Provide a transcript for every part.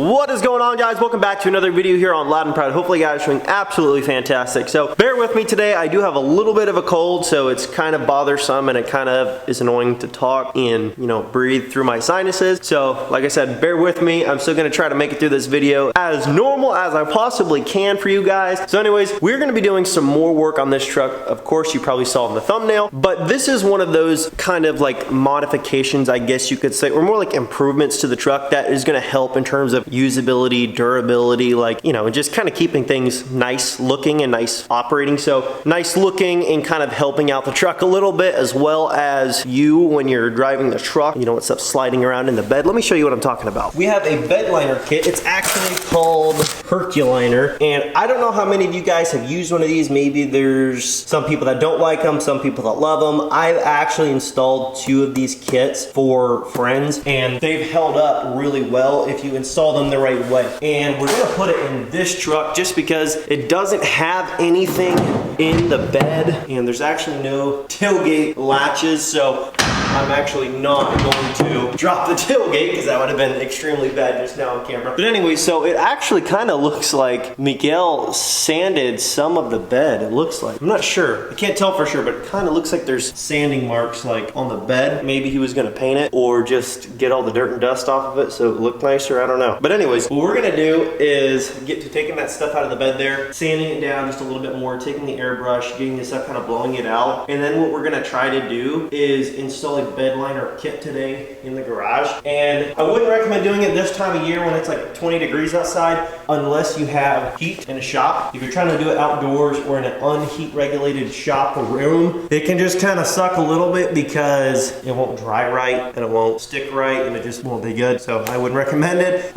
What is going on, guys? Welcome back to another video here on Loud and Proud. Hopefully you guys are doing absolutely fantastic. So bear with me today. I do have a little bit of a cold, so it's kind of bothersome and it kind of is annoying to talk and, you know, breathe through my sinuses. So like I said, bear with me. I'm still gonna try to make it through this video as normal as I possibly can for you guys. So anyways, we're gonna be doing some more work on this truck. Of course, you probably saw in the thumbnail, but this is one of those kind of like modifications, I guess you could say, or more like improvements to the truck that is gonna help in terms of usability, durability, like, you know, just kind of keeping things nice looking and nice operating. So nice looking and kind of helping out the truck a little bit, as well as you when you're driving the truck, you know, with stuff sliding around in the bed. Let me show you what I'm talking about. We have a bed liner kit. It's actually called Herculiner, and I don't know how many of you guys have used one of these. Maybe there's some people that don't like them, some people that love them. I've actually installed 2 of these kits for friends, and they've held up really well if you install them the right way. And we're gonna put it in this truck just because it doesn't have anything in the bed, and there's actually no tailgate latches, so I'm actually not going to drop the tailgate because that would have been extremely bad just now on camera. But anyway, so it actually kind of looks like Miguel sanded some of the bed. It looks like, I'm not sure, I can't tell for sure, but it kind of looks like there's sanding marks like on the bed. Maybe he was gonna paint it or just get all the dirt and dust off of it so it looked nicer, I don't know. But anyways, what we're gonna do is get to taking that stuff out of the bed there, sanding it down just a little bit more, taking the airbrush, getting this up, kind of blowing it out. And then what we're gonna try to do is install a bed liner kit today in the garage. And I wouldn't recommend doing it this time of year when it's like 20 degrees outside unless you have heat in a shop. If you're trying to do it outdoors or in an unheat regulated shop or room, it can just kind of suck a little bit because it won't dry right and it won't stick right and it just won't be good. So I wouldn't recommend it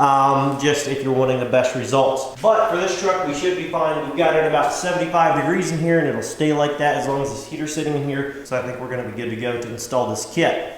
just if you're wanting the best results. But for this truck, we should be fine. We've got it about 75 degrees in here and it'll stay like that as long as this heater's sitting in here. So I think we're gonna be good to go to install this kit.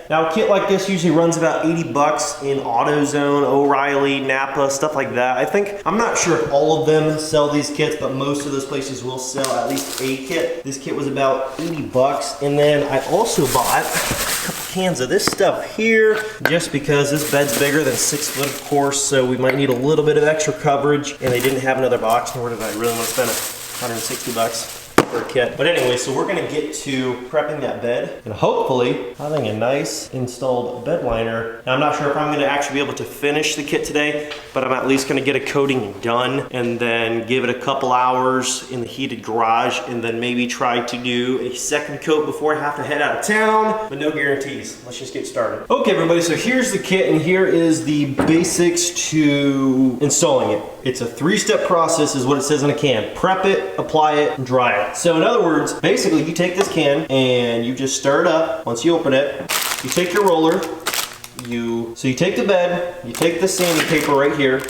Now a kit like this usually runs about 80 bucks in AutoZone, O'Reilly, Napa, stuff like that. I'm not sure if all of them sell these kits, but most of those places will sell at least a kit. This kit was about 80 bucks. And then I also bought a couple cans of this stuff here, just because this bed's bigger than 6 foot, of course, so we might need a little bit of extra coverage. And they didn't have another box, nor did I really want to spend 160 bucks for a kit. But anyway, so we're gonna get to prepping that bed and hopefully having a nice installed bed liner. Now I'm not sure if I'm gonna actually be able to finish the kit today, but I'm at least gonna get a coating done and then give it a couple hours in the heated garage and then maybe try to do a second coat before I have to head out of town, but no guarantees. Let's just get started. Okay, everybody, so here's the kit and here is the basics to installing it. It's a 3-step process is what it says on a can. Prep it, apply it, and dry it. So in other words, basically you take this can and you just stir it up. Once you open it, you take your roller, you take the bed, you take the sanding paper right here,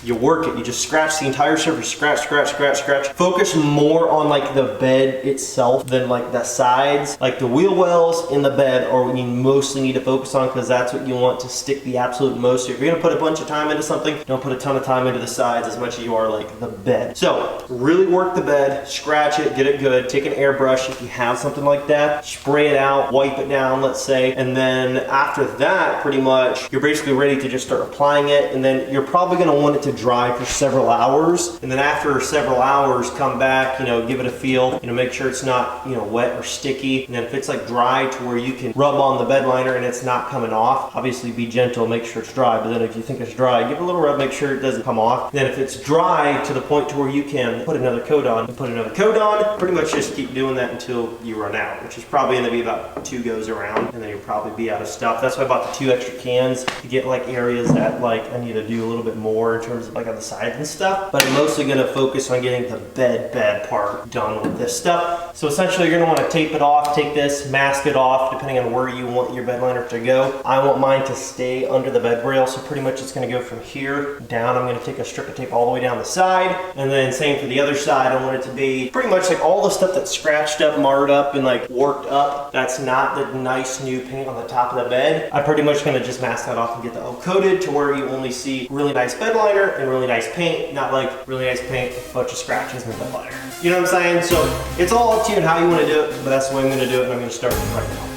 you work it, you just scratch the entire surface, scratch, scratch, scratch, scratch. Focus more on like the bed itself than like the sides. Like the wheel wells in the bed are what you mostly need to focus on because that's what you want to stick the absolute most. So if you're gonna put a bunch of time into something, don't put a ton of time into the sides as much as you are like the bed. So really work the bed, scratch it, get it good, take an airbrush if you have something like that, spray it out, wipe it down, let's say, and then after that, pretty much, you're basically ready to just start applying it, and then you're probably gonna want it to dry for several hours, and then after several hours come back, you know, give it a feel, you know, make sure it's not, you know, wet or sticky, and then if it's like dry to where you can rub on the bed liner and it's not coming off, obviously be gentle, make sure it's dry, but then if you think it's dry, give it a little rub, make sure it doesn't come off. Then if it's dry to the point to where you can put another coat on and put another coat on, pretty much just keep doing that until you run out, which is probably going to be about 2 goes around, and then you'll probably be out of stuff. That's why I bought the 2 extra cans to get like areas that like I need to do a little bit more in terms of like on the sides and stuff, but I'm mostly going to focus on getting the bed part done with this stuff. So essentially you're going to want to tape it off, take this, mask it off depending on where you want your bed liner to go. I want mine to stay under the bed rail, so pretty much it's going to go from here down. I'm going to take a strip of tape all the way down the side, and then same for the other side. I want it to be pretty much like all the stuff that's scratched up, marred up, and like worked up. That's not the nice new paint on the top of the bed. I'm pretty much going to just mask that off and get that all coated to where you only see really nice bed liner and really nice paint, not like really nice paint, a bunch of scratches and bed liner. You know what I'm saying? So it's all up to you and how you want to do it, but that's the way I'm going to do it, and I'm going to start right now.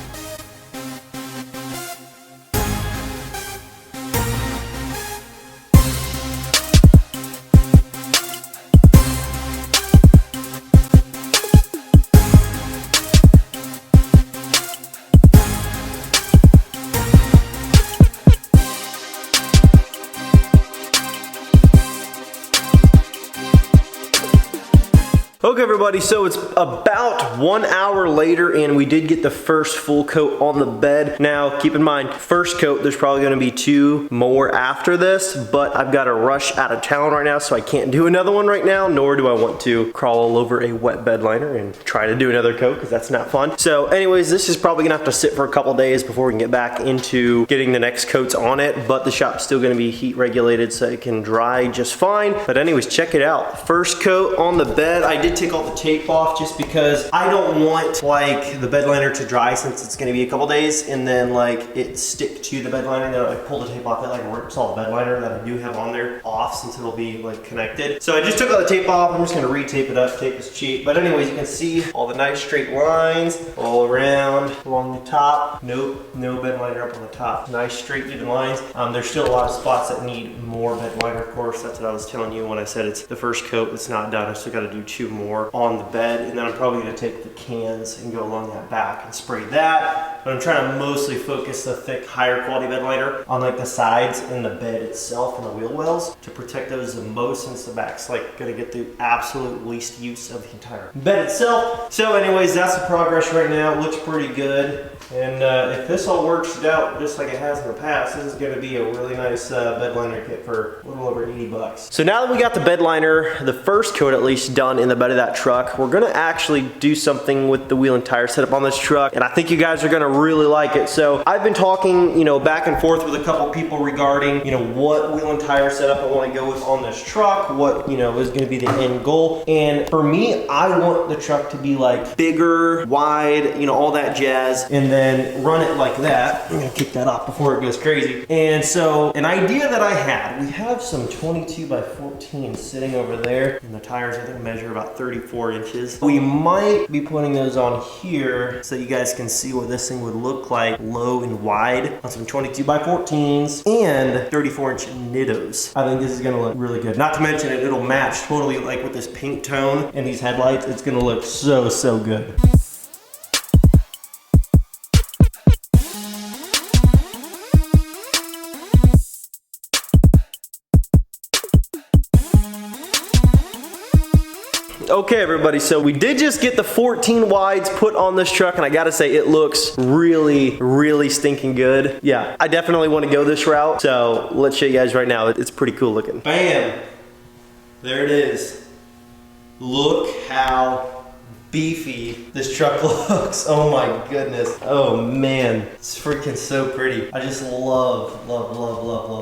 Okay everybody, so it's about 1 hour later and we did get the first full coat on the bed. Now keep in mind, first coat, there's probably gonna be 2 more after this, but I've got to rush out of town right now, so I can't do another one right now, nor do I want to crawl all over a wet bed liner and try to do another coat, because that's not fun. So anyways, this is probably gonna have to sit for a couple days before we can get back into getting the next coats on it, but the shop's still gonna be heat regulated so it can dry just fine. But anyways, check it out. First coat on the bed. I did take all the tape off just because I don't want like the bed liner to dry, since it's gonna be a couple days, and then like it stick to the bed liner. Then I pull the tape off, it like rips all the bed liner that I do have on there off, since it'll be like connected. So I just took all the tape off. I'm just gonna retape it up. Tape is cheap. But anyways, you can see all the nice straight lines all around along the top. Nope, no bed liner up on the top. Nice straight even lines. There's still a lot of spots that need more bed liner, of course. That's what I was telling you when I said it's the first coat. It's not done. I still gotta do 2 more on the bed, and then I'm probably gonna take the cans and go along that back and spray that. But I'm trying to mostly focus the thick, higher quality bed liner on like the sides and the bed itself and the wheel wells to protect those the most, since the back's like gonna get the absolute least use of the entire bed itself. So anyways, that's the progress right now. It looks pretty good. And if this all works out just like it has in the past, this is gonna be a really nice bed liner kit for a little over 80 bucks. So now that we got the bed liner, the first coat at least, done in the bed of that truck, we're gonna actually do something with the wheel and tire setup on this truck, and I think you guys are gonna really like it. So I've been talking, back and forth with a couple people regarding, what wheel and tire setup I wanna go with on this truck, what, is gonna be the end goal. And for me, I want the truck to be like bigger, wide, all that jazz, and then run it like that. I'm gonna kick that off before it goes crazy. And so an idea that I had, we have some 22 by 14 sitting over there, and the tires I think measure about 34 inches. We might be putting those on here so you guys can see what this thing would look like low and wide on some 22 by 14s and 34-inch Nittos. I think this is gonna look really good. Not to mention it'll match totally like with this pink tone and these headlights. It's gonna look so good. Okay everybody, so we did just get the 14 wides put on this truck, and I gotta say it looks really stinking good. Yeah, I definitely want to go this route, so let's show you guys right now. It's pretty cool looking. Bam! There it is. Look how beefy this truck looks. Oh my goodness. Oh man, it's freaking so pretty. I just love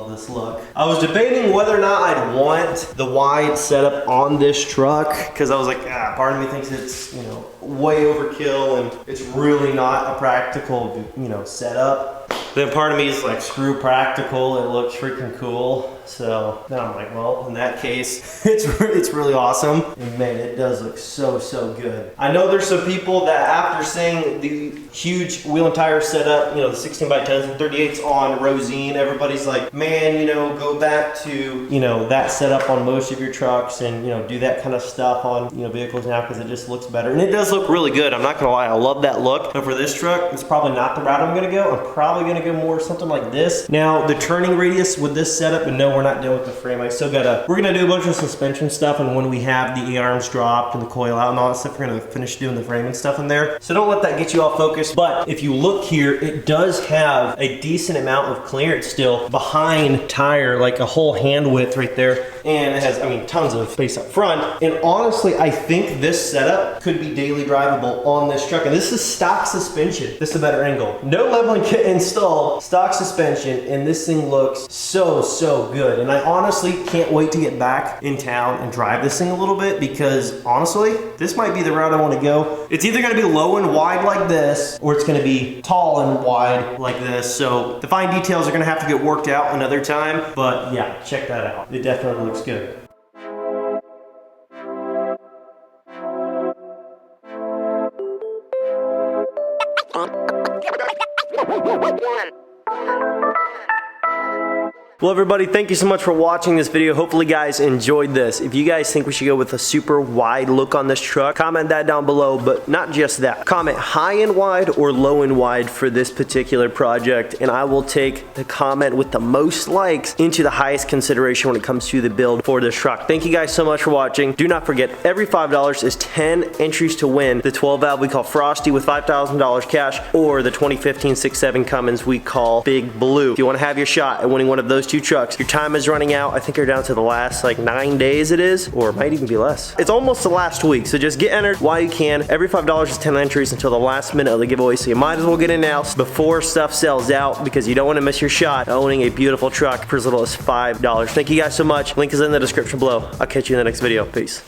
this look. I was debating whether or not I'd want the wide setup on this truck, because I was like, part of me thinks it's, way overkill and it's really not a practical, setup. Then part of me is like, screw practical, it looks freaking cool. So then I'm like, well, in that case, it's really awesome. And man, it does look so good. I know there's some people that after seeing the huge wheel and tire setup, the 16 by 10s and 38s on Rosine, everybody's like, man, go back to, that setup on most of your trucks and, do that kind of stuff on, vehicles now, because it just looks better. And it does look really good. I'm not gonna lie, I love that look. But for this truck, it's probably not the route I'm gonna go. I'm probably gonna go more something like this. Now, the turning radius with this setup, and no, we're not done with the frame. We're gonna do a bunch of suspension stuff, and when we have the E-arms dropped and the coil out and all that stuff, we're gonna finish doing the framing stuff in there. So don't let that get you off focus. But if you look here, it does have a decent amount of clearance still behind tire, like a whole hand width right there. And it has, tons of space up front. And honestly, I think this setup could be daily drivable on this truck. And this is stock suspension. This is a better angle. No leveling kit installed, stock suspension, and this thing looks so good. And I honestly can't wait to get back in town and drive this thing a little bit, because honestly, this might be the route I want to go. It's either going to be low and wide like this, or it's going to be tall and wide like this. So the fine details are going to have to get worked out another time. But yeah, check that out. It definitely looks good. Well, everybody, thank you so much for watching this video. Hopefully, guys enjoyed this. If you guys think we should go with a super wide look on this truck, comment that down below, but not just that. Comment high and wide or low and wide for this particular project, and I will take the comment with the most likes into the highest consideration when it comes to the build for this truck. Thank you guys so much for watching. Do not forget, every $5 is 10 entries to win the 12 valve we call Frosty with $5,000 cash, or the 2015 6.7 Cummins we call Big Blue. If you want to have your shot at winning one of those two trucks, your time is running out. I think you're down to the last like 9 days it is, or it might even be less. It's almost the last week, so just get entered while you can. Every $5 is 10 entries until the last minute of the giveaway, so you might as well get in now before stuff sells out, because you don't want to miss your shot at owning a beautiful truck for as little as $5. Thank you guys so much. Link is in the description below. I'll catch you in the next video. Peace.